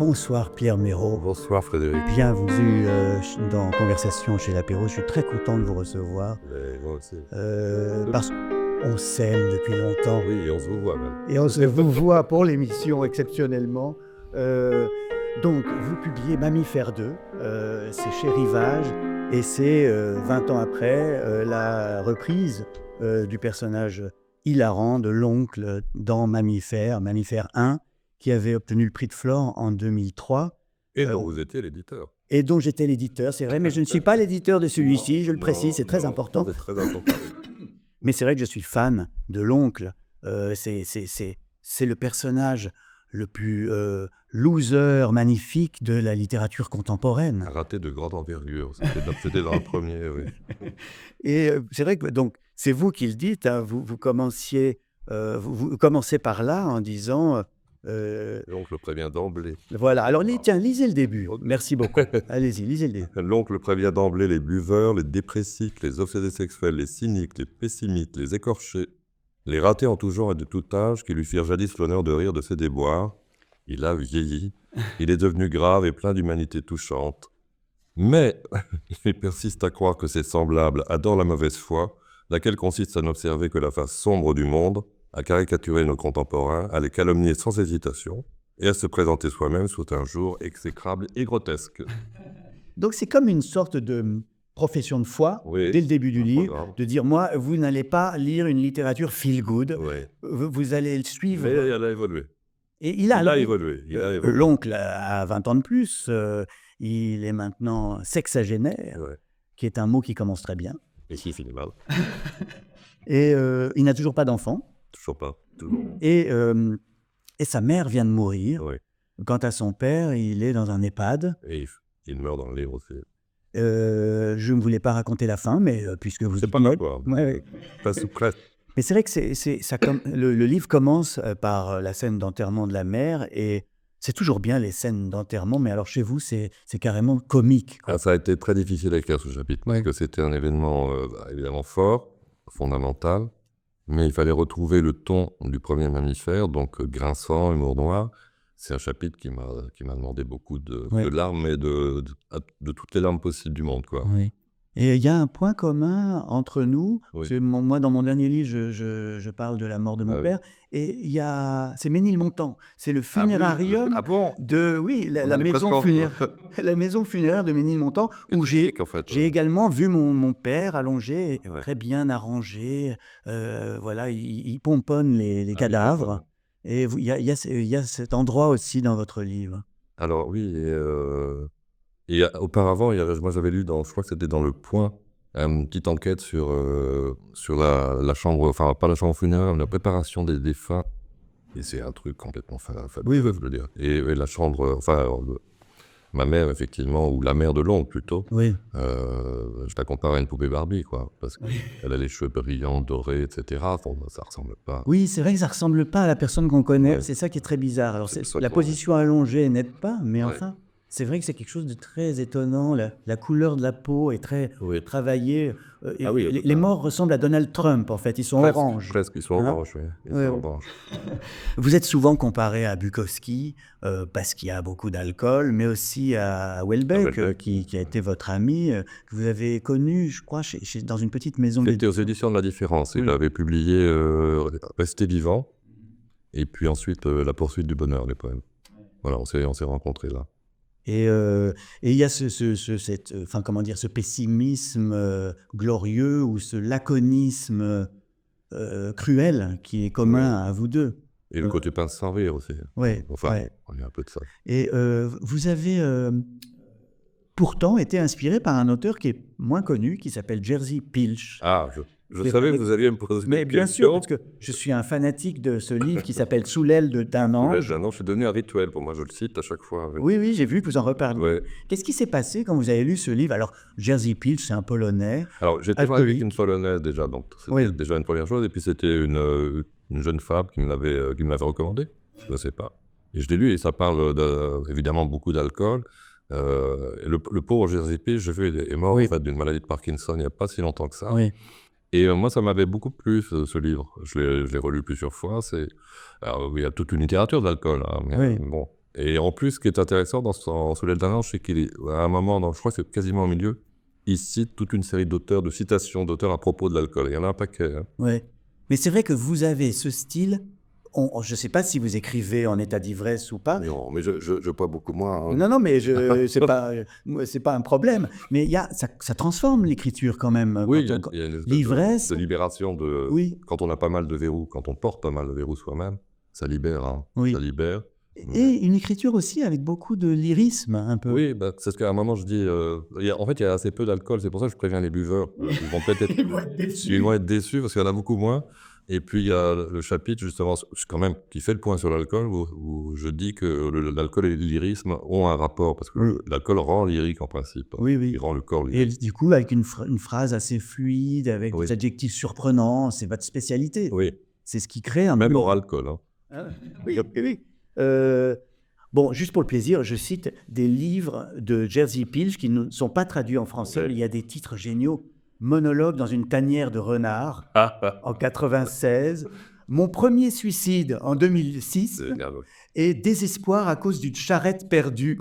Bonsoir Pierre Méraud. Bonsoir Frédéric. Bienvenue dans Conversation chez l'apéro. Je suis très content de vous recevoir. Moi aussi. Parce qu'on s'aime depuis longtemps. Oui, et on se voit même. Et on se vous voit pour l'émission exceptionnellement. Donc, vous publiez Mammifère 2, c'est chez Rivage, et c'est 20 ans après la reprise du personnage hilarant de l'oncle dans Mammifère 1, qui avait obtenu le prix de Flore en 2003. Et dont vous étiez l'éditeur. Et dont j'étais l'éditeur, c'est vrai, mais je ne suis pas l'éditeur de celui-ci, je le précise, c'est très important. C'est très important. Mais c'est vrai que je suis fan de l'oncle. C'est le personnage le plus loser magnifique de la littérature contemporaine. Raté de grande envergure, c'était dans le premier, oui. Et c'est vrai que donc, c'est vous qui le dites, hein, vous commencez par là en disant... L'oncle prévient d'emblée. Voilà, alors tiens, lisez le début. Merci beaucoup. Allez-y, lisez le début. L'oncle prévient d'emblée les buveurs, les dépressifs, les obsédés sexuels, les cyniques, les pessimites, les écorchés, les ratés en tout genre et de tout âge qui lui firent jadis l'honneur de rire de ses déboires. Il a vieilli, il est devenu grave et plein d'humanité touchante. Mais il persiste à croire que ses semblables adorent la mauvaise foi, laquelle consiste à n'observer que la face sombre du monde, à caricaturer nos contemporains, à les calomnier sans hésitation, et à se présenter soi-même sous un jour exécrable et grotesque. Donc c'est comme une sorte de profession de foi, Oui, dès le début du livre, programme. de dire, moi, vous n'allez pas lire une littérature feel-good, Oui. vous allez le suivre. Mais elle a évolué. Et Il a évolué. L'oncle a 20 ans de plus, il est maintenant sexagénaire, Ouais. qui est un mot qui commence très bien. Et qui finit mal. Et il n'a toujours pas d'enfant. Toujours pas. Toujours. Et sa mère vient de mourir. Oui. Quant à son père, il est dans un EHPAD. Et il meurt dans le livre aussi. Je ne voulais pas raconter la fin, mais puisque vous... C'est pas mal, quoi. Ouais. Pas sous presse. Mais c'est vrai que le livre commence par la scène d'enterrement de la mère, et c'est toujours bien les scènes d'enterrement, mais alors chez vous, c'est carrément comique, quoi. Ah, ça a été très difficile à écrire ce chapitre, parce que c'était un événement évidemment fort, fondamental, mais il fallait retrouver le ton du premier Mammifère, donc grinçant, humour noir. C'est un chapitre qui m'a demandé beaucoup de larmes, et de toutes les larmes possibles du monde, quoi. Oui. Et il y a un point commun entre nous. Oui. Moi, dans mon dernier livre, je parle de la mort de mon oui. père. Et c'est Ménilmontant. C'est le funérarium bon de... Oui, la maison funéraire de Ménilmontant, où j'ai également vu mon père allongé, Ouais. très bien arrangé. Voilà, il pomponne les cadavres. Et il y a cet endroit aussi dans votre livre. Alors oui, et auparavant, moi j'avais lu, je crois que c'était dans Le Point, une petite enquête sur la chambre, enfin pas la chambre funéraire, mais la préparation des défunts. Et c'est un truc complètement fabuleux, je veux dire. Et la chambre, ma mère effectivement, ou la mère de l'oncle plutôt, Oui. je la compare à une poupée Barbie, quoi, parce qu'elle a les cheveux brillants, dorés, etc. Bon, ça ressemble pas. Oui, c'est vrai que ça ne ressemble pas à la personne qu'on connaît. Ouais. C'est ça qui est très bizarre. Alors, C'est la position allongée n'aide pas, mais Ouais. enfin, c'est vrai que c'est quelque chose de très étonnant. La couleur de la peau est très Oui. travaillée. Et Ah oui, les morts ressemblent à Donald Trump, en fait. Ils sont orange. Presque, ils sont Hein? orange, oui. Ils Ouais, sont ouais. orange. Vous êtes souvent comparé à Bukowski, parce qu'il y a beaucoup d'alcool, mais aussi à Houellebecq, Houellebecq. qui a été votre ami, que vous avez connu, je crois, dans une petite maison C'était aux éditions de La Différence. Il Oui. avait publié Rester vivant, et puis ensuite La poursuite du bonheur, les poèmes. Voilà, on s'est rencontrés là. Et il y a ce pessimisme glorieux, ou ce laconisme cruel qui est commun à vous deux. Et le côté pince sans rire aussi. Ouais, Enfin, ouais. il y a un peu de ça. Et vous avez pourtant été inspiré par un auteur qui est moins connu, qui s'appelle Jerzy Pilch. Ah, je Mais- savais que vous alliez me poser Mais cette bien question. sûr, parce que je suis un fanatique de ce livre qui s'appelle Sous l'aile d'un ange. Non, c'est devenu un rituel pour moi, je le cite à chaque fois. Oui, j'ai vu que vous en reparlez. Ouais. Qu'est-ce qui s'est passé quand vous avez lu ce livre? Alors, Jerzy Pilch, c'est un Polonais. Alors, j'étais Alcoolique. avec une Polonaise déjà, donc c'était Oui. déjà une première chose. Et puis c'était une jeune femme qui me l'avait recommandé. Je ne sais pas. Et je l'ai lu, et ça parle évidemment beaucoup d'alcool. Et le pauvre Jerzy Pilch, il est mort Oui. en fait, d'une maladie de Parkinson il n'y a pas si longtemps que ça. Oui. Et moi, ça m'avait beaucoup plu, ce livre. Je l'ai relu plusieurs fois. Alors, il y a toute une littérature d'alcool, hein, mais Oui. bon, Et en plus, ce qui est intéressant dans Soleil d'un ange, c'est qu'à un moment, je crois que c'est quasiment au milieu, il cite toute une série d'auteurs, de citations d'auteurs à propos de l'alcool. Il y en a un paquet. Hein. Ouais. Mais c'est vrai que vous avez ce style. Je ne sais pas si vous écrivez en état d'ivresse ou pas. Non, mais je bois beaucoup moins. Hein. Non, mais c'est pas un problème. Mais ça transforme l'écriture quand même. Oui, il y a une espèce l'ivresse. de libération Oui. quand on a pas mal de verrous, quand on porte pas mal de verrous soi-même, ça libère. Hein. Oui. Ça libère. Et une écriture aussi avec beaucoup de lyrisme, un peu. Oui, c'est ce qu'à un moment je dis. En fait, il y a assez peu d'alcool, c'est pour ça que je préviens les buveurs. Ils vont peut-être ils vont être déçus parce qu'il y en a beaucoup moins. Et puis il y a le chapitre justement, quand même, qui fait le point sur l'alcool, où je dis que l'alcool et le lyrisme ont un rapport, parce que l'alcool rend lyrique en principe. Oui. Il rend le corps lyrique. Et du coup, avec une phrase assez fluide, avec des adjectifs surprenants, c'est votre spécialité. Oui. C'est ce qui crée un même peu... hors alcool. Hein. Ah, oui. Bon, juste pour le plaisir, je cite des livres de Jerzy Pilch qui ne sont pas traduits en français. Il y a des titres géniaux. Monologue dans une tanière de renard en 96. Mon premier suicide en 2006. Et Désespoir à cause d'une charrette perdue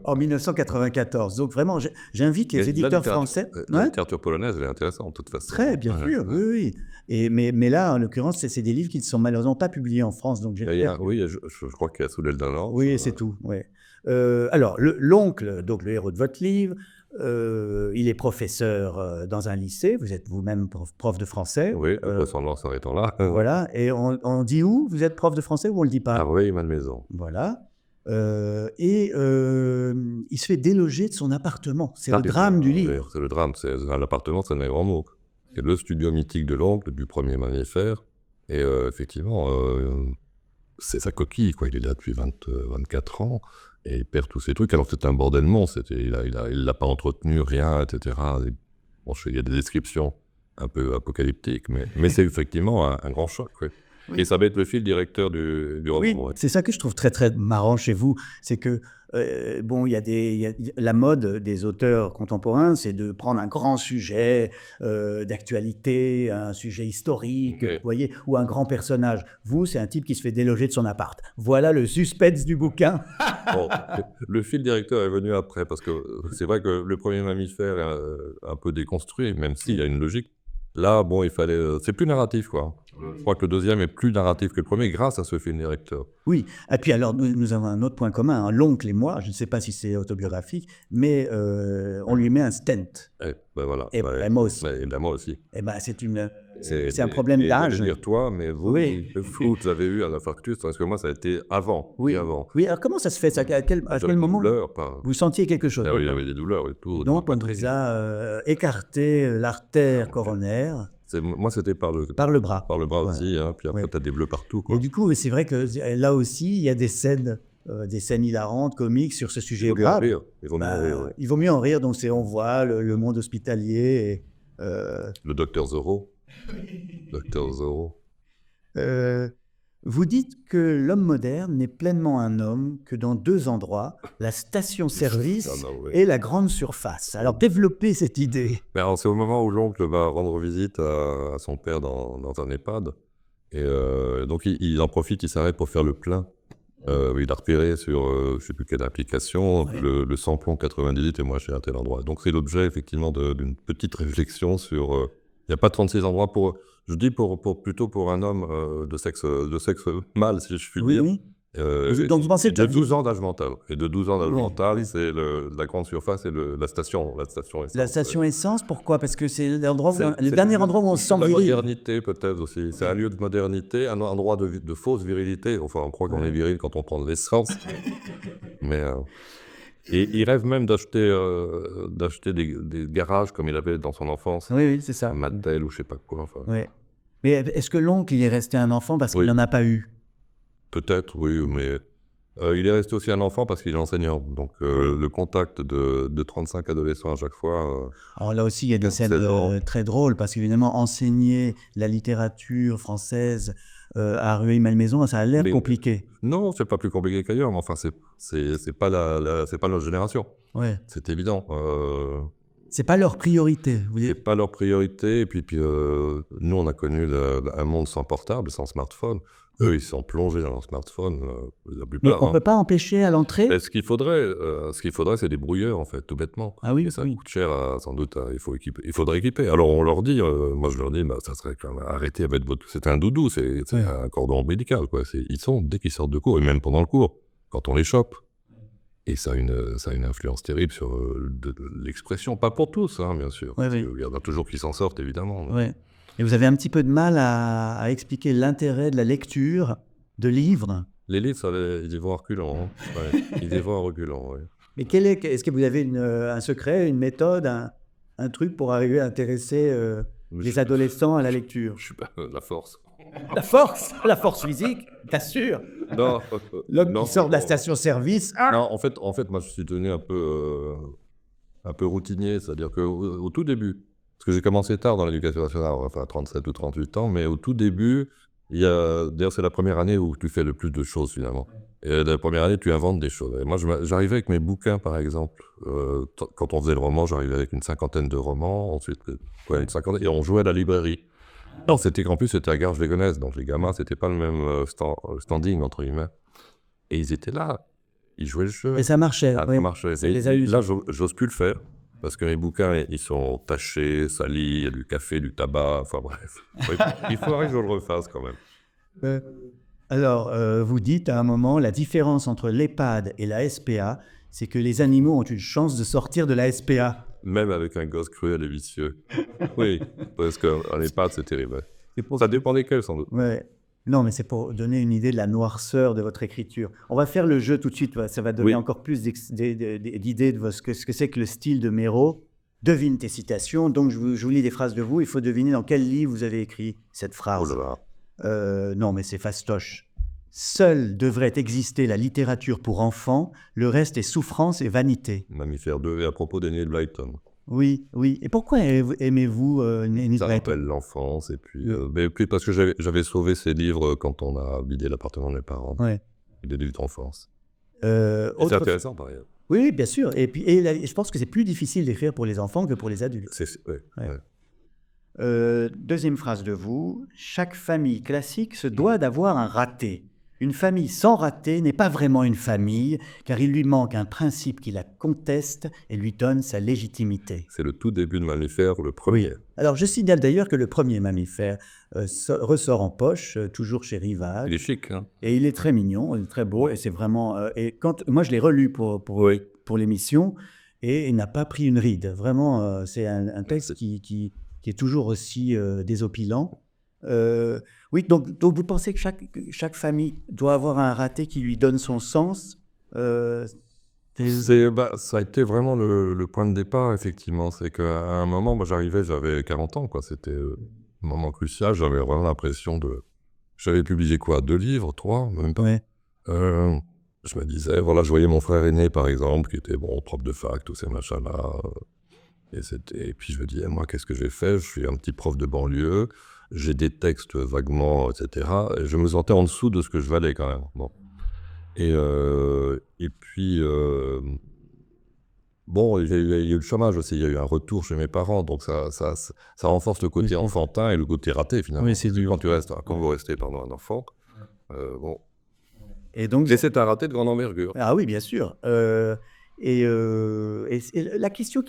en 1994. Donc vraiment, j'invite les éditeurs français. La littérature polonaise, elle est intéressante de toute façon. Très bien sûr, oui. Mais là, en l'occurrence, c'est des livres qui ne sont malheureusement pas publiés en France. Donc oui, je crois qu'il y a Soleil d'un ange. Oui, c'est tout. Ouais. Alors, l'oncle, donc le héros de votre livre, il est professeur dans un lycée. Vous êtes vous-même prof de français. Oui, ressemblance en étant là. Voilà. Et on dit où vous êtes prof de français ou on ne le dit pas? Ah oui, Malmaison. Voilà. Il se fait déloger de son appartement. C'est le drame du livre. C'est le drame. L'appartement, c'est un grand mot. C'est le studio mythique de l'oncle, du premier mammifère. Et effectivement, c'est sa coquille, quoi. Il est là depuis 24 ans. Et il perd tous ses trucs. Alors c'est un bordel monstre. Il l'a pas entretenu, rien, etc. Bon, il y a des descriptions un peu apocalyptiques, mais c'est effectivement un grand choc. Ouais. Oui. Et ça va être le fil directeur du roman. Oui, ouais. C'est ça que je trouve très très marrant chez vous, c'est que la mode des auteurs contemporains, c'est de prendre un grand sujet d'actualité, un sujet historique, vous voyez, ou un grand personnage. Vous, c'est un type qui se fait déloger de son appart. Voilà le suspense du bouquin. Bon, le fil directeur est venu après, parce que c'est vrai que le premier mammifère est un peu déconstruit, même s'il y a une logique. Là, bon, il fallait... c'est plus narratif, quoi. Je crois que le deuxième est plus narratif que le premier, grâce à ce film directeur. Oui, et puis alors, nous avons un autre point commun, hein, l'oncle et moi, je ne sais pas si c'est autobiographique, mais on lui met un stent. Voilà. Et moi aussi. Moi aussi. C'est un problème d'âge. Je veux dire toi, mais vous avez eu un infarctus, parce que moi, ça a été avant. Oui, avant. Oui, alors comment ça se fait? À quel moment vous sentiez quelque chose? Oui, il y avait des douleurs et tout. Donc, on vous a écarté l'artère coronaire. Moi, c'était par le bras. Par le bras aussi, hein, puis après, tu as des bleus partout. Quoi. Et du coup, c'est vrai que là aussi, il y a des scènes hilarantes, comiques sur ce sujet grave. Il vaut mieux en rire. Il vaut mieux en rire, donc on voit le monde hospitalier. Le docteur Zorro. Docteur Zorro. Vous dites que l'homme moderne n'est pleinement un homme que dans deux endroits, la station-service et la grande surface. Alors, développez cette idée. C'est au moment où l'oncle va rendre visite à son père dans un EHPAD. Et donc, il en profite, il s'arrête pour faire le plein. Il a repéré sur, je ne sais plus quelle application, le samplon 98 est moins cher à tel endroit. Donc, c'est l'objet, effectivement, d'une petite réflexion sur... Il n'y a pas 36 endroits pour... Je dis plutôt pour un homme de sexe mâle, si je puis dire. Oui. Donc vous pensez de 12 ans d'âge mental. Et de 12 ans d'âge mental, c'est la grande surface et la station essence. La station essence, pourquoi? Parce que c'est le dernier endroit où on se sent viril. La modernité, peut-être aussi. C'est un lieu de modernité, un endroit de fausse virilité. Enfin, on croit qu'on est viril quand on prend de l'essence. Mais... Et il rêve même d'acheter des garages comme il avait dans son enfance. Oui, c'est ça. Un Mattel ou je sais pas quoi. Enfin. Oui. Mais est-ce que l'oncle, il est resté un enfant parce qu'il n'en a pas eu? Peut-être, oui, mais il est resté aussi un enfant parce qu'il est enseignant. Donc le contact de 35 adolescents à chaque fois... Alors là aussi, il y a des scènes très drôles parce qu'évidemment, enseigner la littérature française... à Rueil-Malmaison, ça a l'air compliqué. Non, c'est pas plus compliqué qu'ailleurs, mais enfin, c'est pas notre génération. Ouais. C'est évident. C'est pas leur priorité. C'est pas leur priorité. Et puis nous, on a connu un monde sans portable, sans smartphone. Eux, ils sont plongés dans leur smartphone, la Mais plupart. on peut pas empêcher à l'entrée. Et ce qu'il faudrait, c'est des brouilleurs, en fait, tout bêtement. Ah oui, Et ça oui. coûte cher, sans doute. Il faudrait équiper. Alors, on leur dit, moi, je leur dis, ça serait quand même arrêtez à mettre votre. C'est un doudou, c'est un cordon ombilical, quoi. Ils sont, dès qu'ils sortent de cours, et même pendant le cours, quand on les chope. Et ça a une influence terrible sur de l'expression. Pas pour tous, hein, bien sûr. Ouais, Parce oui. qu'il y en a toujours qui s'en sortent, évidemment. Ouais. Et vous avez un petit peu de mal à expliquer l'intérêt de la lecture de livres. Les livres, ils y vont en reculant. Hein. Ouais. Ils y vont en reculant, oui. Mais est-ce que vous avez un secret, une méthode, un truc pour arriver à intéresser les adolescents à la lecture? Je suis pas la force. La force physique, t'assures. Non, L'homme non, qui sort de la non. station-service. Non, en fait, moi, je suis devenu un peu routinier, c'est-à-dire qu'au tout début, parce que j'ai commencé tard dans l'éducation nationale, enfin à 37 ou 38 ans, mais au tout début, d'ailleurs, c'est la première année où tu fais le plus de choses, finalement. Et la première année, tu inventes des choses. Et moi, j'arrivais avec mes bouquins, par exemple. Quand on faisait le roman, j'arrivais avec une cinquantaine de romans, ensuite, une cinquantaine, et on jouait à la librairie. Non, en plus, c'était à Garges-les-Gonesse, donc les gamins, c'était pas le même standing, entre guillemets. Et ils étaient là, ils jouaient le jeu. Et ça marchait. Ça oui. marchait. Ça Et les a usés. là, j'ose plus le faire, parce que mes bouquins, ils sont tachés, salis, il y a du café, du tabac, enfin bref. Il faudrait que je le refasse quand même. Alors, vous dites à un moment, la différence entre l'EHPAD et la SPA, c'est que les animaux ont une chance de sortir de la SPA. Même avec un gosse cruel et vicieux. Oui, parce qu'en EHPAD, c'est terrible. C'est Ça dépend desquels, sans doute. Ouais. Non, mais c'est pour donner une idée de la noirceur de votre écriture. On va faire le jeu tout de suite. Ça va donner Oui. encore plus d'idées de ce que c'est que le style de Méraud. Devine tes citations. Donc, je vous lis des phrases de vous. Il faut deviner dans quel livre vous avez écrit cette phrase. Oh là là. Non, mais c'est fastoche. Seule devrait exister la littérature pour enfants. Le reste est souffrance et vanité. Mammifère 2, et à propos d'Enid Blyton. Oui, oui. Et pourquoi aimez-vous Enid Ça Blyton? rappelle l'enfance, et puis parce que j'avais sauvé ces livres quand on a vidé l'appartement de mes parents. Ouais. Des livres d'enfance. Euh, C'est autre- intéressant, par ailleurs. Oui, bien sûr. Et puis, je pense que c'est plus difficile d'écrire pour les enfants que pour les adultes. Ouais. Ouais. Deuxième phrase de vous. Chaque famille classique se doit d'avoir un raté. Une famille sans raté n'est pas vraiment une famille, car il lui manque un principe qui la conteste et lui donne sa légitimité. C'est le tout début de Mammifère, le premier. Alors, je signale d'ailleurs que le premier Mammifère ressort en poche, toujours chez Rivage. Il est chic, hein. Et il est très mignon, il est très beau, et c'est vraiment... moi, je l'ai relu pour l'émission, et il n'a pas pris une ride. Vraiment, c'est un texte qui est toujours aussi désopilant. Oui, donc vous pensez que chaque famille doit avoir un raté qui lui donne son sens Ça a été vraiment le point de départ, effectivement. C'est qu'à un moment, moi, j'avais 40 ans, quoi. C'était un moment crucial. J'avais vraiment l'impression de... J'avais publié quoi? 2 livres, 3, même pas. Ouais. Je me disais, voilà, je voyais mon frère aîné, par exemple, qui était, prof de fac, tous ces machins-là. Et puis je me disais, moi, qu'est-ce que j'ai fait? Je suis un petit prof de banlieue, j'ai des textes vaguement, etc. Et je me sentais en dessous de ce que je valais, quand même. Bon. Et puis, il y a eu le chômage aussi, il y a eu un retour chez mes parents, donc ça renforce le côté enfantin et le côté raté, finalement. Oui, c'est dur. Quand vous restez, un enfant, Et donc, Et c'est un raté de grande envergure. Ah oui, bien sûr. Et la question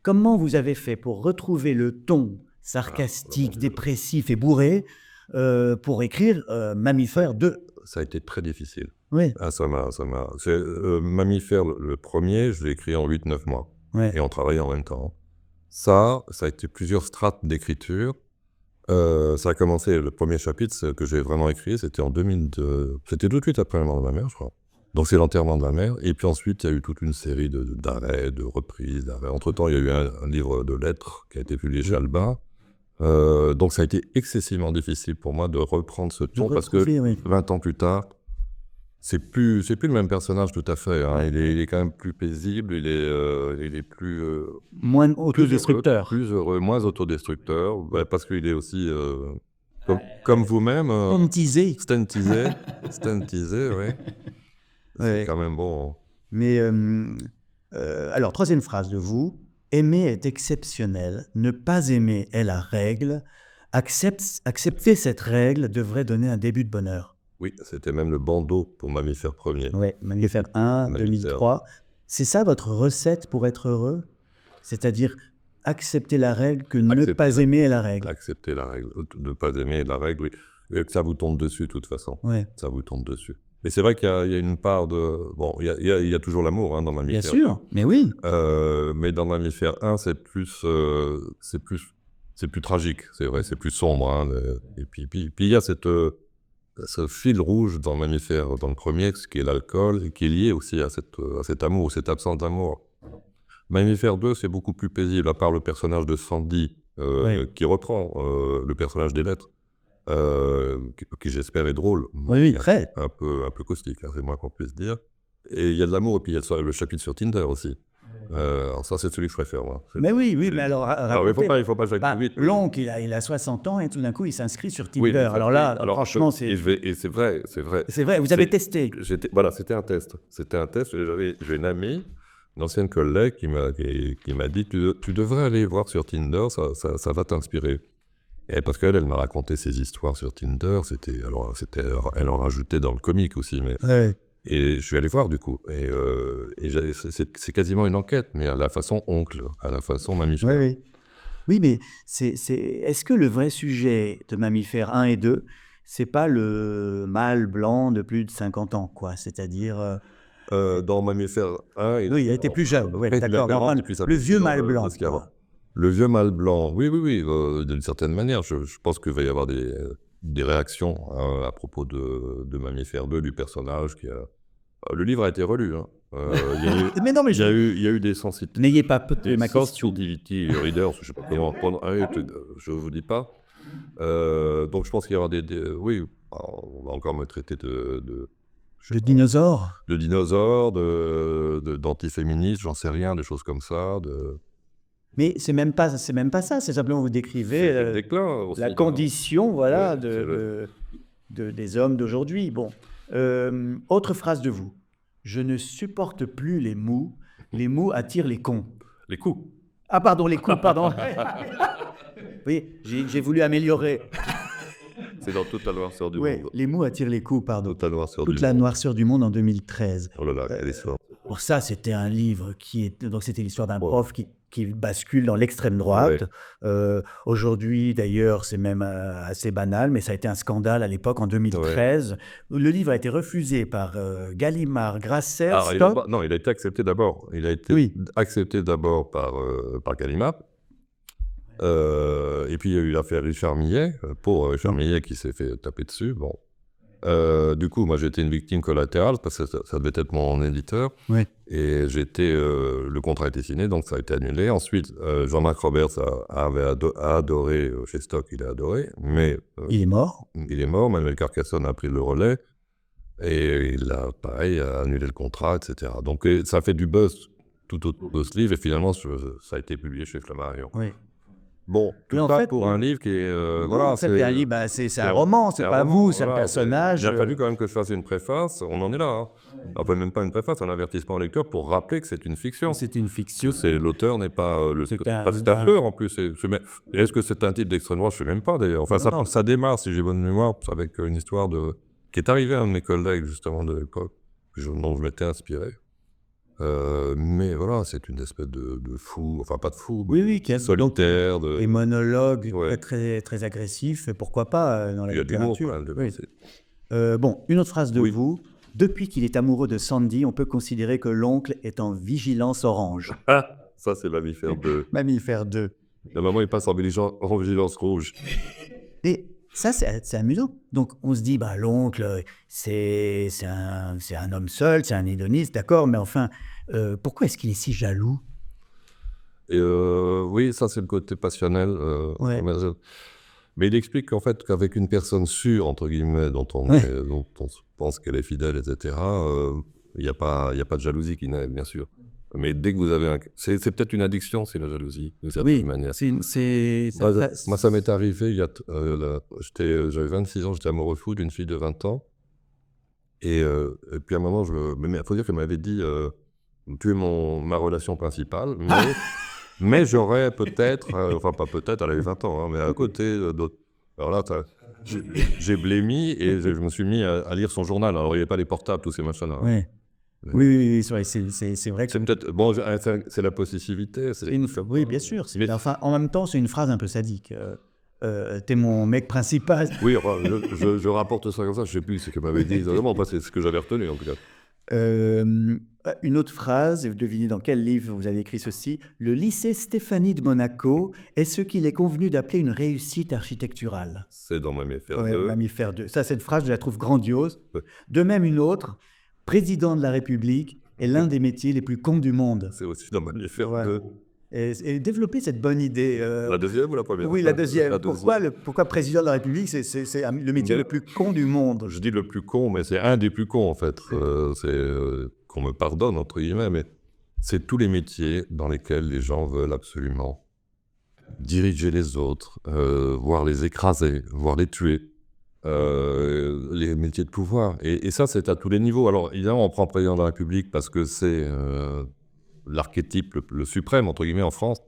comment vous avez fait pour retrouver le ton sarcastique, dépressif et bourré pour écrire Mammifère 2? Ça a été très difficile. Oui. Ah, Mammifère, le premier, je l'ai écrit en 8-9 mois. Ouais. Et on travaillait en même temps. Ça a été plusieurs strates d'écriture. Ça a commencé, le premier chapitre que j'ai vraiment écrit, c'était en 2002. C'était tout de suite après la mort de ma mère, je crois. Donc c'est l'enterrement de ma mère. Et puis ensuite, il y a eu toute une série d'arrêts, de reprises, d'arrêts. Entre-temps, il y a eu un livre de lettres qui a été publié chez Albin. Donc ça a été excessivement difficile pour moi de reprendre ce ton, parce que 20 ans plus tard, c'est plus le même personnage tout à fait. Hein. Il est quand même plus paisible, il est plus... moins autodestructeur. Plus heureux, moins autodestructeur, parce qu'il est aussi, comme vous-même... Stantisé, oui. C'est quand même bon. Mais alors, troisième phrase de vous. aimer est exceptionnel, ne pas aimer est la règle. Accepter cette règle devrait donner un début de bonheur. Oui, c'était même le bandeau pour Mammifère premier. Oui, Mammifère 1, Mammifère. 2003. C'est ça votre recette pour être heureux? C'est-à-dire accepter la règle que ne Accepter pas aimer est la règle. Accepter la règle, ne pas aimer la règle, oui. Et que ça vous tombe dessus, de toute façon. Ouais. Ça vous tombe dessus. Mais c'est vrai qu'il y a une part de... Bon, il y a toujours l'amour dans Mammifère. Bien sûr, mais oui. Mais dans Mammifère 1, c'est plus tragique, c'est vrai, c'est plus sombre. Hein, et puis il y a ce fil rouge dans Mammifère, dans le premier, ce qui est l'alcool, et qui est lié aussi à cet amour, cette absence d'amour. Mammifère 2, c'est beaucoup plus paisible, à part le personnage de Sandy, qui reprend le personnage des lettres, qui j'espère est drôle. Oui, très. Un peu caustique, hein, c'est moins qu'on puisse dire. Et il y a de l'amour, et puis il y a le chapitre sur Tinder aussi. Alors ça, c'est celui que je préfère, moi. Mais oui, mais alors Alors, il faut pas faire vite. L'oncle, il a 60 ans et tout d'un coup, il s'inscrit sur Tinder. Oui, alors là, franchement, c'est vrai. C'est vrai, vous avez testé. Voilà, c'était un test. J'ai une amie, une ancienne collègue qui m'a dit tu devrais aller voir sur Tinder, ça va t'inspirer. Et parce qu'elle m'a raconté ses histoires sur Tinder, elle en rajoutait dans le comique aussi, mais... Ouais. Et je suis allé voir du coup, et c'est quasiment une enquête, mais à la façon oncle, à la façon Mammifère. Oui. Oui, mais est-ce que le vrai sujet de Mammifère 1 et 2, c'est pas le mâle blanc de plus de 50 ans, quoi? C'est-à-dire... Dans Mammifère 1... Oui, il a été plus jeune, ouais, d'accord. Le vieux mâle blanc. Quoi. Le vieux mâle blanc, oui, d'une certaine manière. Je pense qu'il va y avoir des réactions à propos de Mammifère 2, du personnage qui a... Le livre a été relu. Hein. Mais non, mais il y a eu des sensibilités. N'ayez pas peur de ma question. Sensitivity readers, je ne sais pas comment prendre. Je ne vous dis pas. Donc je pense qu'il y aura oui, on va encore me traiter de dinosaures. De dinosaures, d'antiféministes, j'en sais rien, des choses comme ça. Mais c'est même pas ça, c'est simplement vous décrivez déclin, la condition voilà, des hommes d'aujourd'hui. Bon. Autre phrase de vous. Je ne supporte plus les mous. Les mous attirent les cons. Les coups. Ah pardon, les coups, pardon. Oui, j'ai voulu améliorer. C'est dans Toute la noirceur du monde. Les mous attirent les coups, pardon. Toute la noirceur du monde en 2013. Oh là là, quelle histoire. Pour ça, c'était un livre donc c'était l'histoire d'un prof qui bascule dans l'extrême droite. Ouais. Aujourd'hui, d'ailleurs, c'est même assez banal, mais ça a été un scandale à l'époque, en 2013. Ouais. Le livre a été refusé par Gallimard, Grasser, Stock. Non, il a été accepté d'abord. Il a été accepté d'abord par Gallimard. Et puis, il y a eu l'affaire Richard Millet, pauvre Richard Millet qui s'est fait taper dessus. Bon. Du coup, moi, j'étais une victime collatérale parce que ça devait être mon éditeur. Oui. Et le contrat a été signé, donc ça a été annulé. Ensuite, Jean-Marc Roberts a adoré, chez Stock, il a adoré, mais... il est mort. Il est mort, Manuel Carcassonne a pris le relais, et il a, pareil, annulé le contrat, etc. Donc, ça a fait du buzz tout autour de ce livre, et finalement, ça a été publié chez Flammarion. Oui. Bon, tout ça pour un livre qui est... voilà, c'est un livre, c'est un roman, c'est pas vous, c'est un personnage. Il a fallu quand même que je fasse une préface, on en est là. Hein. Enfin, même pas une préface, un avertissement au lecteur pour rappeler que c'est une fiction. C'est une fiction. L'auteur n'est pas le spectateur en plus. Est-ce que c'est un titre d'extrême droite? Je ne sais même pas d'ailleurs. Enfin, ça démarre, si j'ai bonne mémoire, avec une histoire qui est arrivée à un de mes collègues justement de l'époque, dont je m'étais inspiré. Mais voilà, c'est une espèce de fou, enfin pas de fou, solitaire. Et monologue très, très agressif, pourquoi pas dans la littérature. Bon, une autre phrase de vous. Depuis qu'il est amoureux de Sandy, on peut considérer que l'oncle est en vigilance orange. Ah, ça c'est Mammifère 2. Mammifère 2. La maman, il passe en vigilance rouge. Et ça, c'est amusant. Donc, on se dit, l'oncle, c'est un homme seul, c'est un hédoniste, d'accord, mais enfin, pourquoi est-ce qu'il est si jaloux? Oui, ça, c'est le côté passionnel. Mais il explique qu'en fait, qu'avec une personne sûre, entre guillemets, dont on pense qu'elle est fidèle, etc., il n'y a pas de jalousie qui naît, bien sûr. Mais dès que vous avez c'est peut-être une addiction, c'est la jalousie, d'une certaine manière. Moi, ça m'est arrivé, j'avais 26 ans, j'étais amoureux fou d'une fille de 20 ans. Et puis à un moment, il faut dire qu'elle m'avait dit tu es ma relation principale, Mais j'aurais peut-être, enfin pas peut-être, elle avait 20 ans, hein, mais à côté d'autres. Alors là, j'ai blémi et je me suis mis à lire son journal. Alors il n'y avait pas les portables, tous ces machins-là. Hein. Ouais. Oui, oui, oui, c'est vrai que C'est peut-être. Bon, c'est la possessivité. oui, bien sûr. Mais enfin, en même temps, c'est une phrase un peu sadique. T'es mon mec principal. Oui, enfin, je rapporte ça comme ça, je sais plus ce que m'avait dit exactement, enfin, c'est ce que j'avais retenu en tout cas. Une autre phrase, et vous devinez dans quel livre vous avez écrit ceci. Le lycée Stéphanie de Monaco est ce qu'il est convenu d'appeler une réussite architecturale. C'est dans Mammifère Ouais, 2. Mammifère 2. Ça, cette phrase, je la trouve grandiose. Ouais. De même, une autre. Président de la République est l'un des métiers les plus cons du monde. C'est aussi dans Mammifère Ouais. 2. Et développer cette bonne idée. La deuxième ou la première? Oui, la deuxième. La deuxième. Pourquoi président de la République, c'est le métier le plus con du monde. Je dis le plus con, mais c'est un des plus cons en fait. Qu'on me pardonne, entre guillemets, mais c'est tous les métiers dans lesquels les gens veulent absolument diriger les autres, voire les écraser, voire les tuer. Les métiers de pouvoir. Et ça, c'est à tous les niveaux. Alors, évidemment, on prend président de la République parce que c'est l'archétype le suprême, entre guillemets, en France.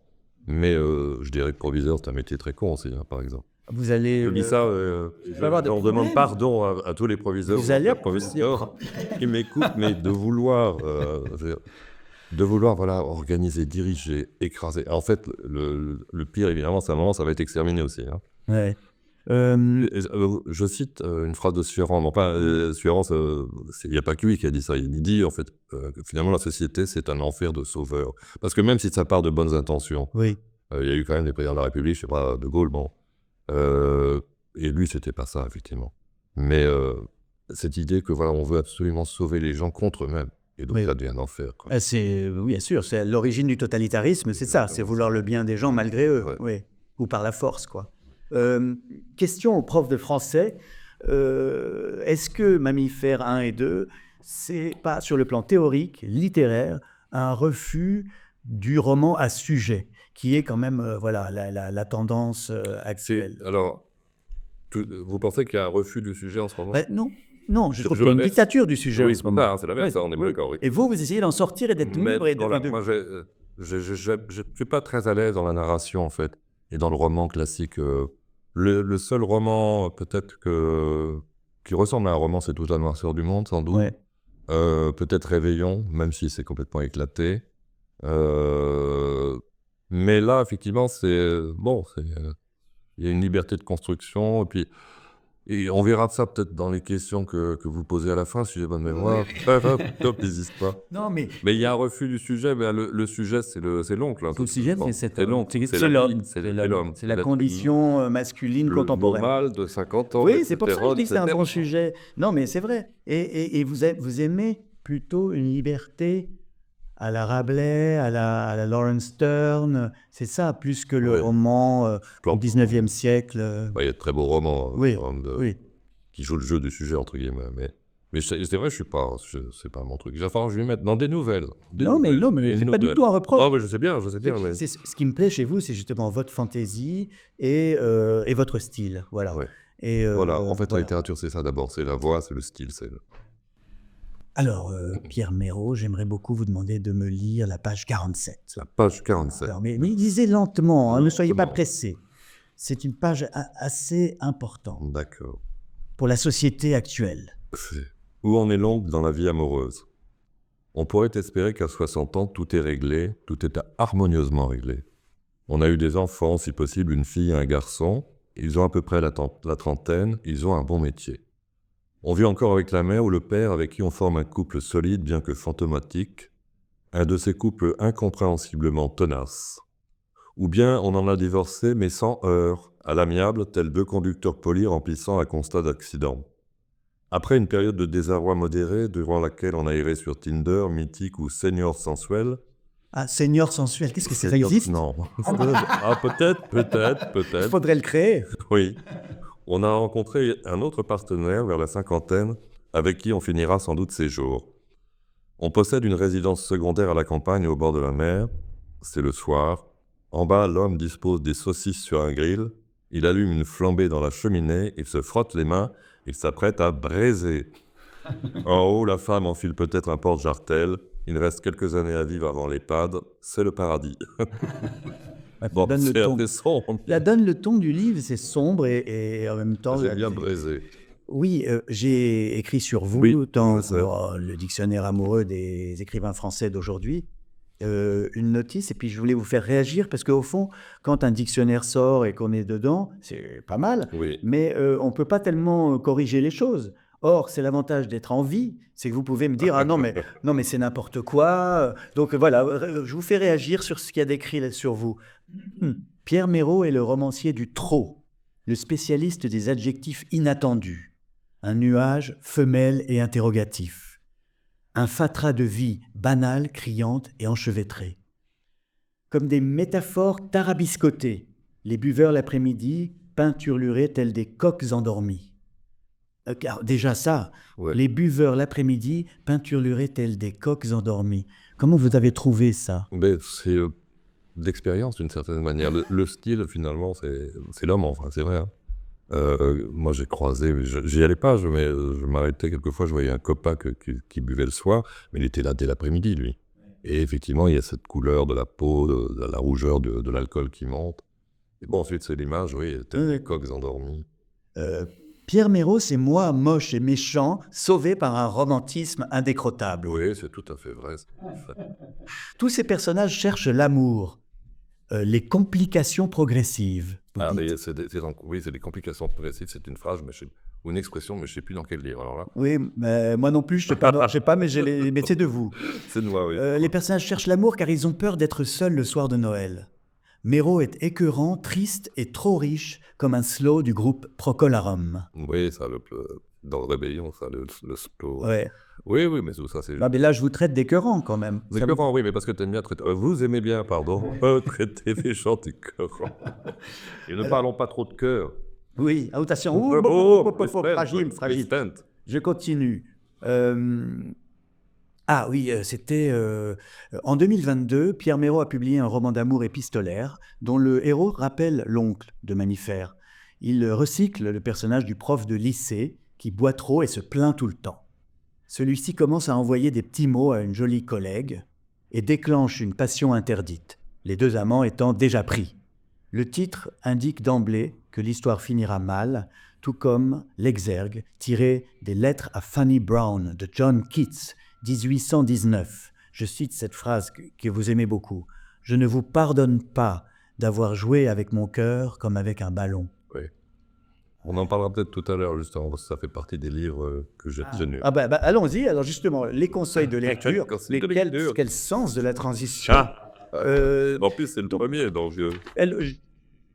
Mais je dirais que proviseur, c'est un métier très con aussi, hein, par exemple. Vous allez. Je dis ça, on demande pardon à tous les proviseurs. Vous allez proviseurs qui m'écoutent, mais de vouloir voilà, organiser, diriger, écraser. En fait, le pire, évidemment, c'est à un moment, ça va être exterminé aussi. Hein. Ouais. Je cite une phrase de Suéran. Non, pas Suéran, il n'y a pas que lui qui a dit ça. Il dit, en fait, que finalement, la société, c'est un enfer de sauveurs. Parce que même si ça part de bonnes intentions, Oui. il y a eu quand même des présidents de la République, je sais pas, De Gaulle, bon. Et lui, c'était pas ça, effectivement. Mais cette idée que, voilà, on veut absolument sauver les gens contre eux-mêmes. Et donc, ça devient un enfer. Quoi. Oui, bien sûr. C'est l'origine du totalitarisme, c'est ça. C'est vouloir le bien des gens malgré eux. Ouais. Oui. Ou par la force, quoi. Question au prof de français. Est-ce que Mammifère 1 et 2, c'est pas, sur le plan théorique, littéraire, un refus du roman à sujet, qui est quand même voilà, la tendance actuelle? Alors, vous pensez qu'il y a un refus du sujet en ce moment? Non, je trouve qu'il y a une dictature du sujet. Oui, c'est la même, ça, on est d'accord. Oui. Et vous essayez d'en sortir et d'être libre. Moi, je suis pas très à l'aise dans la narration, en fait, et dans le roman classique. Le seul roman, peut-être, qui ressemble à un roman, c'est Toute la noirceur du monde, sans doute. Ouais. Peut-être Réveillon, même si c'est complètement éclaté. Mais là, effectivement, il y a une liberté de construction, et on verra ça peut-être dans les questions que vous posez à la fin, si j'ai bonne mémoire. Top, n'hésite pas. Non, mais il y a un refus du sujet, mais le sujet, c'est l'oncle. Hein, le sujet, c'est l'homme. C'est l'homme. C'est la condition masculine contemporaine. Le mâle de 50 ans. Oui, c'est pour ça que je dis que c'est un bon sujet. Non, mais c'est vrai. Et vous aimez plutôt une liberté à la Rabelais, à la Lawrence Stern, c'est ça, plus que le roman au 19e siècle. Il y a de très beaux romans oui. qui jouent le jeu du sujet, entre guillemets. Mais c'est vrai, c'est pas mon truc. Enfin, je vais mettre dans des nouvelles. Non, mais c'est pas du tout un reproche. Oh, mais je sais bien. Mais... Ce qui me plaît chez vous, c'est justement votre fantaisie et votre style. Voilà. Ouais. En fait, la littérature, c'est ça d'abord. C'est la voix, c'est le style. Alors, Pierre Méraud, j'aimerais beaucoup vous demander de me lire la page 47. La page 47. Alors, mais lisez lentement, hein, ne soyez pas pressés. C'est une page assez importante. D'accord. Pour la société actuelle. Où en est l'oncle dans la vie amoureuse? On pourrait espérer qu'à 60 ans, tout est réglé, tout est harmonieusement réglé. On a eu des enfants, si possible une fille et un garçon. Ils ont à peu près la trentaine, ils ont un bon métier. On vit encore avec la mère ou le père avec qui on forme un couple solide bien que fantomatique, un de ces couples incompréhensiblement tenaces. Ou bien on en a divorcé mais sans heurts, à l'amiable, tels deux conducteurs polis remplissant un constat d'accident. Après une période de désarroi modéré, durant laquelle on a erré sur Tinder, Mythique ou Senior Sensuel. Ah, Senior Sensuel, qu'est-ce que ça existe? Non. Peut-être. Il faudrait le créer. Oui. On a rencontré un autre partenaire vers la cinquantaine, avec qui on finira sans doute ses jours. On possède une résidence secondaire à la campagne au bord de la mer. C'est le soir. En bas, l'homme dispose des saucisses sur un grill. Il allume une flambée dans la cheminée, il se frotte les mains, il s'apprête à braiser. En haut, la femme enfile peut-être un porte-jartel. Il me reste quelques années à vivre avant l'EHPAD, c'est le paradis. Ouais, Bon, donne le c'est ton. assez sombre. La donne le ton du livre, c'est sombre et en même temps... J'ai bien brisé. Oui, j'ai écrit sur vous Oui, dans je sais. le dictionnaire amoureux des écrivains français d'aujourd'hui, une notice, et puis je voulais vous faire réagir, parce qu'au fond, quand un dictionnaire sort et qu'on est dedans, c'est pas mal, Oui. mais on ne peut pas tellement corriger les choses. Or, c'est l'avantage d'être en vie, c'est que vous pouvez me dire « Ah non, mais c'est n'importe quoi ». Donc voilà, je vous fais réagir sur ce qu'il y a décrit là sur vous. Pierre Mérault est le romancier du trop, le spécialiste des adjectifs inattendus. Un nuage femelle et interrogatif. Un fatras de vie banale, criante et enchevêtrée. Comme des métaphores tarabiscotées, les buveurs l'après-midi peinturluraient tels des coqs endormis. Car déjà ça, Ouais. les buveurs l'après-midi peinturluraient tels des coqs endormis. Comment vous avez trouvé ça? Mais c'est de l'expérience d'une certaine manière. Le style, finalement, c'est l'homme, enfin, c'est vrai. Hein. Moi, j'ai croisé, j'y allais pas, mais je m'arrêtais quelquefois, je voyais un copain qui buvait le soir, mais il était là dès l'après-midi, lui. Et effectivement, il y a cette couleur de la peau, de la rougeur de l'alcool qui monte. Et bon, ensuite, c'est l'image, oui, tel des coqs endormis. Pierre Mérault, c'est moi, moche et méchant, sauvé par un romantisme indécrottable. Oui, c'est tout à fait vrai. Tous ces personnages cherchent l'amour, les complications progressives. Vous Ah, dites. mais oui, c'est des complications progressives, c'est une phrase, ou une expression, mais je ne sais plus dans quel livre. Alors là, Oui, mais moi non plus, je ne sais pas, mais c'est de vous. c'est de moi, oui. Les personnages cherchent l'amour car ils ont peur d'être seuls le soir de Noël. Mérault est écœurant, triste et trop riche, comme un slow du groupe Procolarum. Oui, ça, dans le Rébellion, ça, le slow. Ouais. Oui, mais ça, c'est... Non, mais là, je vous traite d'écœurant quand même. C'est écœurant, oui, mais parce que tu aimes bien traiter... vous aimez bien, pardon, traiter les gens d'écœurant. Et ne parlons pas trop de cœur. Oui, attention. Fragile. Restent. Je continue. Ah oui, c'était... en 2022, Pierre Mérault a publié un roman d'amour épistolaire dont le héros rappelle l'oncle de Mammifère. Il recycle le personnage du prof de lycée qui boit trop et se plaint tout le temps. Celui-ci commence à envoyer des petits mots à une jolie collègue et déclenche une passion interdite, les deux amants étant déjà pris. Le titre indique d'emblée que l'histoire finira mal, tout comme l'exergue tiré des Lettres à Fanny Brown de John Keats, 1819. Je cite cette phrase que vous aimez beaucoup. « Je ne vous pardonne pas d'avoir joué avec mon cœur comme avec un ballon. » Oui. On en parlera peut-être tout à l'heure, justement, parce que ça fait partie des livres que j'ai retenus. Ah bah, allons-y. Alors justement, les conseils de lecture. Conseils de lecture. Quel sens de la transition. En plus, c'est le premier, donc...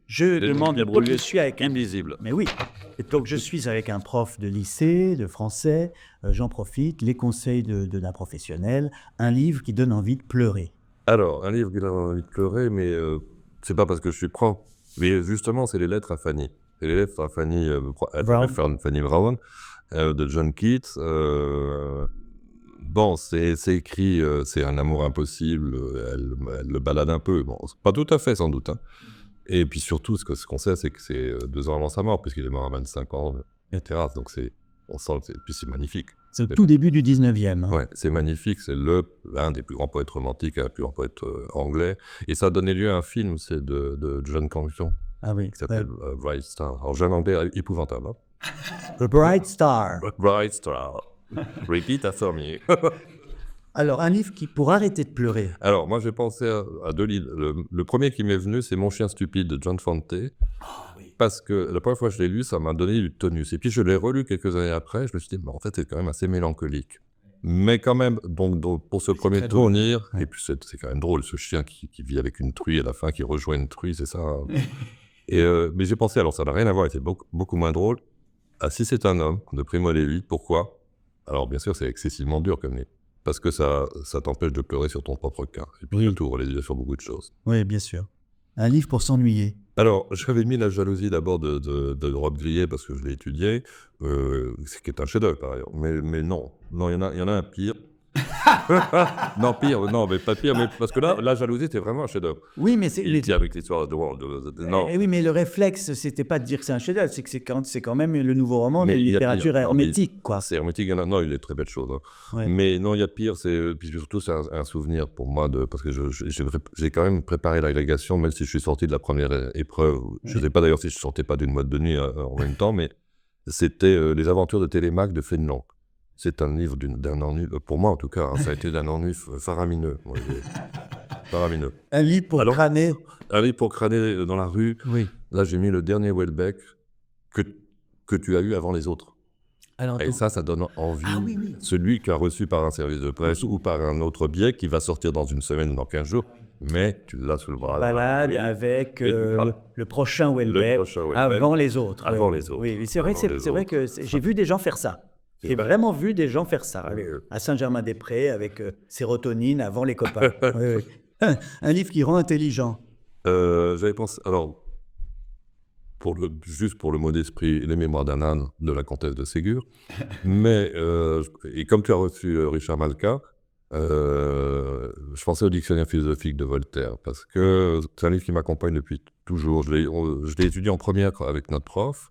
Je demande, donc je suis avec invisible. Mais oui. Et donc je suis avec un prof de lycée, de français. J'en profite. Les conseils d'un professionnel. Un livre qui donne envie de pleurer. Alors, un livre qui donne envie de pleurer, mais c'est pas parce que je suis prof. Mais justement, c'est les Lettres à Fanny. C'est les Lettres à Fanny, Fanny Brown, de John Keats. Bon, c'est écrit, c'est un amour impossible. Elle le balade un peu. Bon, pas tout à fait, sans doute. Hein. Et puis surtout, ce qu'on sait, c'est que c'est 2 ans avant sa mort, puisqu'il est mort à 25 ans, etc. Donc on sent que puis c'est magnifique. C'est au tout début du 19e. Hein. Ouais, c'est magnifique, c'est l'un des plus grands poètes romantiques, un plus grand poète anglais. Et ça a donné lieu à un film, c'est de John Canton, Ah oui. qui s'appelle Bright Star. Alors j'ai un anglais épouvantable. Hein. The Bright Star. Bright Star. Repeat after me. Alors, un livre qui, pour arrêter de pleurer. Alors, moi, j'ai pensé à 2 livres. Le premier qui m'est venu, c'est Mon chien stupide de John Fante. Oui. Parce que la première fois que je l'ai lu, ça m'a donné du tonus. Et puis, je l'ai relu quelques années après. Je me suis dit, en fait, c'est quand même assez mélancolique. Mais quand même, donc pour ce premier tournir, et puis c'est quand même drôle, ce chien qui vit avec une truie à la fin, qui rejoint une truie, c'est ça. Hein. Mais j'ai pensé, alors ça n'a rien à voir, c'est beaucoup moins drôle, à Si c'est un homme, de Primo Levi. Pourquoi? Alors, bien sûr, c'est excessivement dur comme livre. Parce que ça t'empêche de pleurer sur ton propre cas. Et puis tu ouvres les yeux sur beaucoup de choses. Oui, bien sûr. Un livre pour s'ennuyer. Alors, j'avais mis La jalousie d'abord de Rob Grillet parce que je l'ai étudié, ce qui est un chef-d'œuvre par ailleurs. Mais non, il y en a un pire. Non, pire, non, mais pas pire, mais parce que là, la jalousie, c'était vraiment un chef-d'œuvre. Oui, mais c'est... Il tient avec l'histoire non. Oui, mais le réflexe, c'était pas de dire que c'est un chef-d'œuvre, c'est que c'est quand même le nouveau roman de Mais il y a littérature pire. Non, mais hermétique, quoi. c'est hermétique, non, il est très belle chose. Hein. Ouais. Mais non, il y a pire, puis surtout, c'est un souvenir pour moi, parce que j'ai quand même préparé l'agrégation, même si je suis sorti de la première épreuve. Je ne sais pas d'ailleurs si je ne sortais pas d'une boîte de nuit en même temps, mais c'était Les aventures de Télémaque de Fénelon. C'est un livre d'un ennui, pour moi en tout cas, hein, ça a été d'un ennui faramineux. Moi, faramineux. Un livre pour crâner. Un livre pour crâner dans la rue. Oui. Là, j'ai mis le dernier Houellebecq que tu as eu avant les autres. Alors, Et ça donne envie. Ah oui, oui. Celui qui a reçu par un service de presse ou par un autre biais qui va sortir dans une semaine ou dans 15 jours, mais tu l'as sous le bras. Balade avec le prochain Houellebecq Houellebecq. avant les autres. Avant Oui. les autres. Oui, c'est vrai, Avant les c'est vrai que j'ai vu des gens faire ça. J'ai vraiment vu des gens faire ça. À Saint-Germain-des-Prés avec sérotonine avant les copains. Oui, oui. Un livre qui rend intelligent. J'avais pensé, alors, juste pour le mot d'esprit, Les Mémoires d'un âne de la comtesse de Ségur. Mais, et comme tu as reçu Richard Malka, je pensais au dictionnaire philosophique de Voltaire, parce que c'est un livre qui m'accompagne depuis toujours. Je l'ai étudié en première avec notre prof,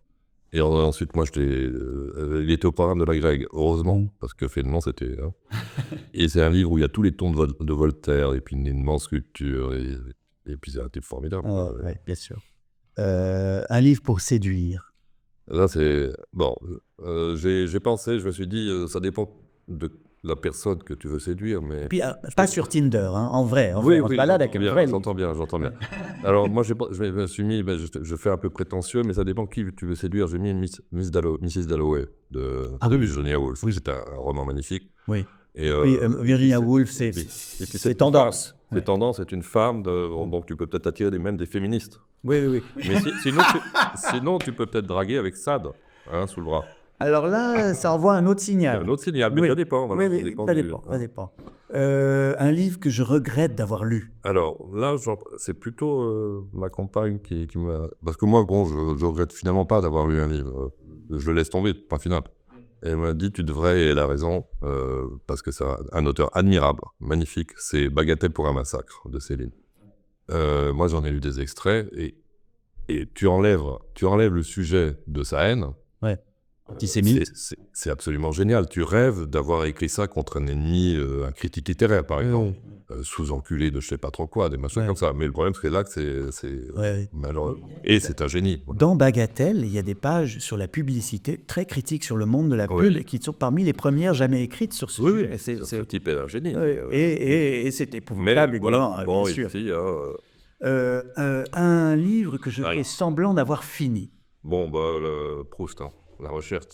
et ensuite, moi, il était au programme de la Greg, heureusement, parce que Fénelon, c'était... Hein. Et c'est un livre où il y a tous les tons de Voltaire, et puis une immense sculpture, et puis c'est un type formidable. Oh, oui, bien sûr. Un livre pour séduire. Là, c'est... Bon, j'ai pensé, je me suis dit, ça dépend de la personne que tu veux séduire, mais... Puis, pas sur Tinder, hein, en vrai. Oui, on se balade avec un vrai livre. j'entends bien. Alors, moi, je me suis mis, je fais un peu prétentieux, mais ça dépend qui tu veux séduire. J'ai mis Mrs. Dalloway de Virginia Woolf. Oui, c'est un roman magnifique. Oui. Et, oui, Virginia Woolf, c'est tendance. C'est tendance, c'est une femme, donc tu peux peut-être attirer même des féministes. Oui, oui, oui. Mais sinon, tu peux peut-être draguer avec Sade, hein, sous le bras. Alors là, ça envoie un autre signal. Un autre signal, mais oui. ça dépend. Voilà, oui, ça dépend. Un livre que je regrette d'avoir lu. Alors là, c'est plutôt ma compagne qui m'a... Parce que moi, bon, je regrette finalement pas d'avoir lu un livre. Je le laisse tomber, point final. Et elle m'a dit, tu devrais, et elle a raison, parce que c'est un auteur admirable, magnifique. C'est Bagatelle pour un massacre, de Céline. Moi, j'en ai lu des extraits, et tu enlèves le sujet de sa haine. Ouais. Antisémite. C'est absolument génial. Tu rêves d'avoir écrit ça contre un ennemi, un critique littéraire, par exemple, sous-enculé de je sais pas trop quoi, des machins comme ça. Mais le problème, c'est là que c'est malheureux. Et c'est un génie. Dans Bagatelle, il y a des pages sur la publicité très critiques sur le monde de la pub qui sont parmi les premières jamais écrites sur ce sujet. Ce type est un génie. Et c'est épouvantable, évidemment, bon, bien sûr. Ici, un livre que je fais semblant d'avoir fini. Bon, le Proust, hein. La recherche.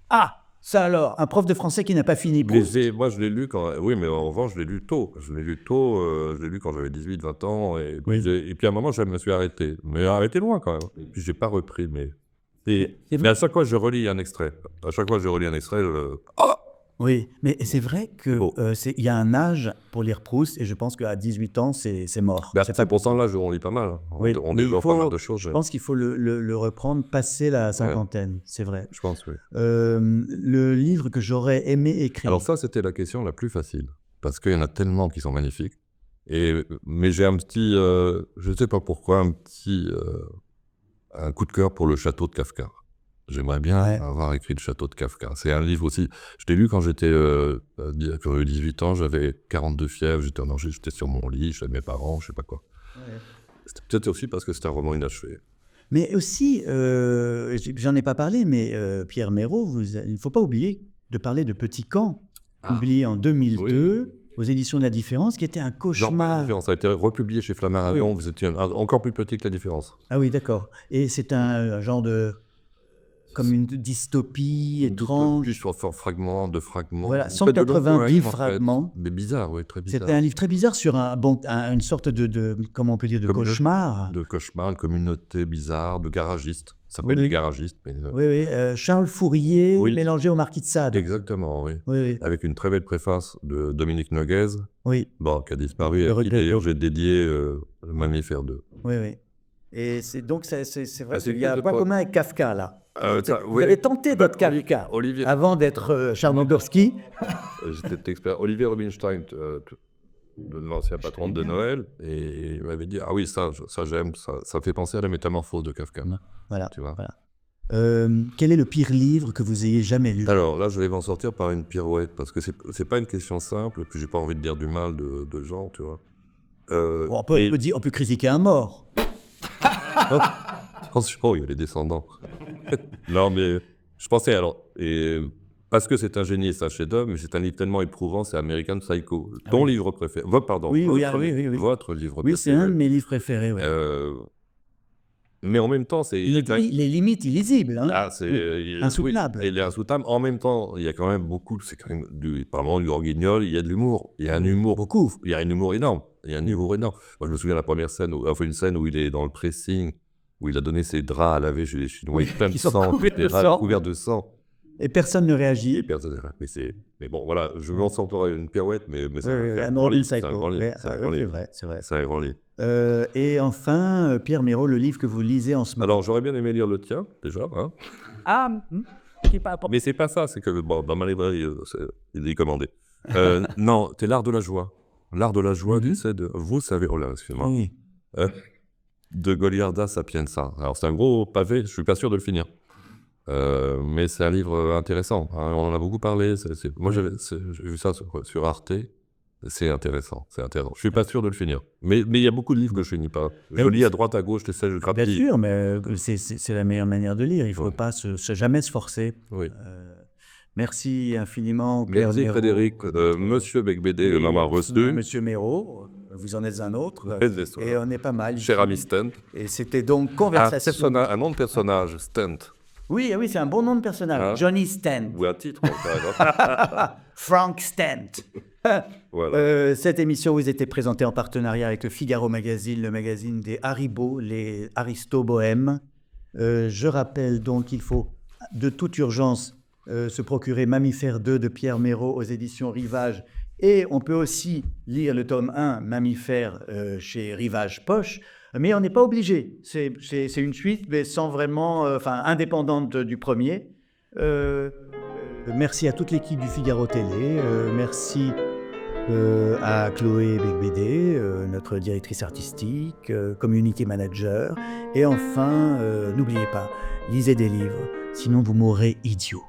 Ah, ça alors, un prof de français qui n'a pas fini Proust. Moi, je l'ai lu quand... Oui, mais en revanche, je l'ai lu tôt. Je l'ai lu quand j'avais 18, 20 ans. Et puis à un moment, je me suis arrêté. Mais arrêté loin, quand même. Et puis, je n'ai pas repris. Mais à chaque fois, je relis un extrait. Oui, mais c'est vrai qu'il y a un âge pour lire Proust, et je pense qu'à 18 ans, c'est mort. C'est pour ça que là, on lit pas mal. Oui, on lit pas mal de choses. Je pense qu'il faut le reprendre passé la cinquantaine, c'est vrai. Je pense, oui. Le livre que j'aurais aimé écrire. Alors ça, c'était la question la plus facile, parce qu'il y en a tellement qui sont magnifiques. Mais j'ai un petit, je ne sais pas pourquoi, un coup de cœur pour le château de Kafka. J'aimerais bien avoir écrit le château de Kafka. C'est un livre aussi. Je l'ai lu quand j'étais 18 ans, j'avais 42 fièvres, j'étais sur mon lit, chez mes parents, je sais pas quoi. Ouais. C'était peut-être aussi parce que c'était un roman inachevé. Mais aussi, j'en ai pas parlé, mais Pierre Méraud, il ne faut pas oublier de parler de Petit Camp, publié en 2002. Aux éditions de La Différence, qui était un cauchemar. Ça a été republié chez Flammarion, vous étiez encore plus petit que La Différence. Ah oui, d'accord. Et c'est un genre de... comme une dystopie étrange. Plus sur fragments. Voilà, 190 fragments. En fait. Mais bizarre, oui, très bizarre. C'était un livre très bizarre sur une sorte de comment on peut dire, de cauchemar. De cauchemar, une communauté bizarre, de garagistes. Ça s'appelle des garagistes. Mais... Oui. Charles Fourier, mélangé au Marquis de Sade. Exactement, oui. Avec une très belle préface de Dominique Noguez, qui a disparu. Et d'ailleurs, j'ai dédié Le Mammifère 2. Oui. Et c'est vrai qu'il y a un point commun avec Kafka, là. Vous avez tenté d'être Kafka Olivier, avant d'être Charnodowski. j'étais expert. Olivier Rubinstein, l'ancien patron de Noël, et il m'avait dit ah oui, ça j'aime, ça fait penser à la métamorphose de Kafka. Voilà. Tu vois. Voilà. Quel est le pire livre que vous ayez jamais lu? Alors là, je vais m'en sortir par une pirouette, parce que c'est pas une question simple, puis j'ai pas envie de dire du mal de gens, tu vois. Bon, on peut critiquer un mort. Attention, il y a les descendants. Non, mais je pensais alors, parce que c'est un génie et c'est un chef-d'œuvre, mais c'est un livre tellement éprouvant, c'est American Psycho, ton livre préféré. Oui. Votre livre Oui, préféré. c'est un de mes livres préférés. Ouais. Mais en même temps, c'est... Il est limite illisible. Hein. Ah, c'est insoutenable. Oui, il est insoutenable. En même temps, il y a quand même beaucoup, c'est quand même vraiment du Guignol, il y a de l'humour. Il y a un humour. Beaucoup. Il y a un humour énorme. Moi, je me souviens de la première scène, une scène où il est dans le pressing, où il a donné ses draps à laver chez les Chinois, plein de sang, des draps couverts de sang. Et personne ne réagit. Mais bon, voilà, je m'en sortirai une pirouette, mais c'est un grand livre. C'est vrai. C'est un grand livre. Et enfin, Pierre Méraud, le livre que vous lisez en ce moment. Alors, j'aurais bien aimé lire le tien, déjà. Hein. Mais c'est pas ça, c'est que dans ma librairie, il est commandé. Non, c'est L'Art de la Joie. L'Art de la Joie, tu sais, vous savez, oh là, excusez-moi. Oui. De Goliarda Sapienza. Alors, c'est un gros pavé, je suis pas sûr de le finir. Mais c'est un livre intéressant. Hein, on en a beaucoup parlé. Moi, j'ai vu ça sur Arte. C'est intéressant. Je suis pas sûr de le finir. Mais il y a beaucoup de livres que je finis pas. Je lis à droite, à gauche, je grappille. Bien sûr, mais c'est la meilleure manière de lire. Il ne faut pas jamais se forcer. Oui. Merci infiniment. Merci Frédéric. Monsieur Becbédé m'a reçu. Monsieur Méraud, vous en êtes un autre. Et on est pas mal. Cher ami Stent. Et c'était donc conversation. Un nom de personnage, Stent. Oui, c'est un bon nom de personnage. Johnny Stent. Ou un titre. Frank Stent. Voilà. Cette émission vous était présentée en partenariat avec le Figaro Magazine, le magazine des Haribo, les Aristo-Bohèmes. Je rappelle donc qu'il faut de toute urgence se procurer Mammifère 2 de Pierre Méraud aux éditions Rivage. Et on peut aussi lire le tome 1, Mammifère, chez Rivage Poche. Mais on n'est pas obligé. C'est une suite, mais sans vraiment, indépendante du premier. Merci à toute l'équipe du Figaro Télé. Merci à Chloé Becbédé, notre directrice artistique, community manager. Et enfin, n'oubliez pas, lisez des livres, sinon vous mourrez idiot.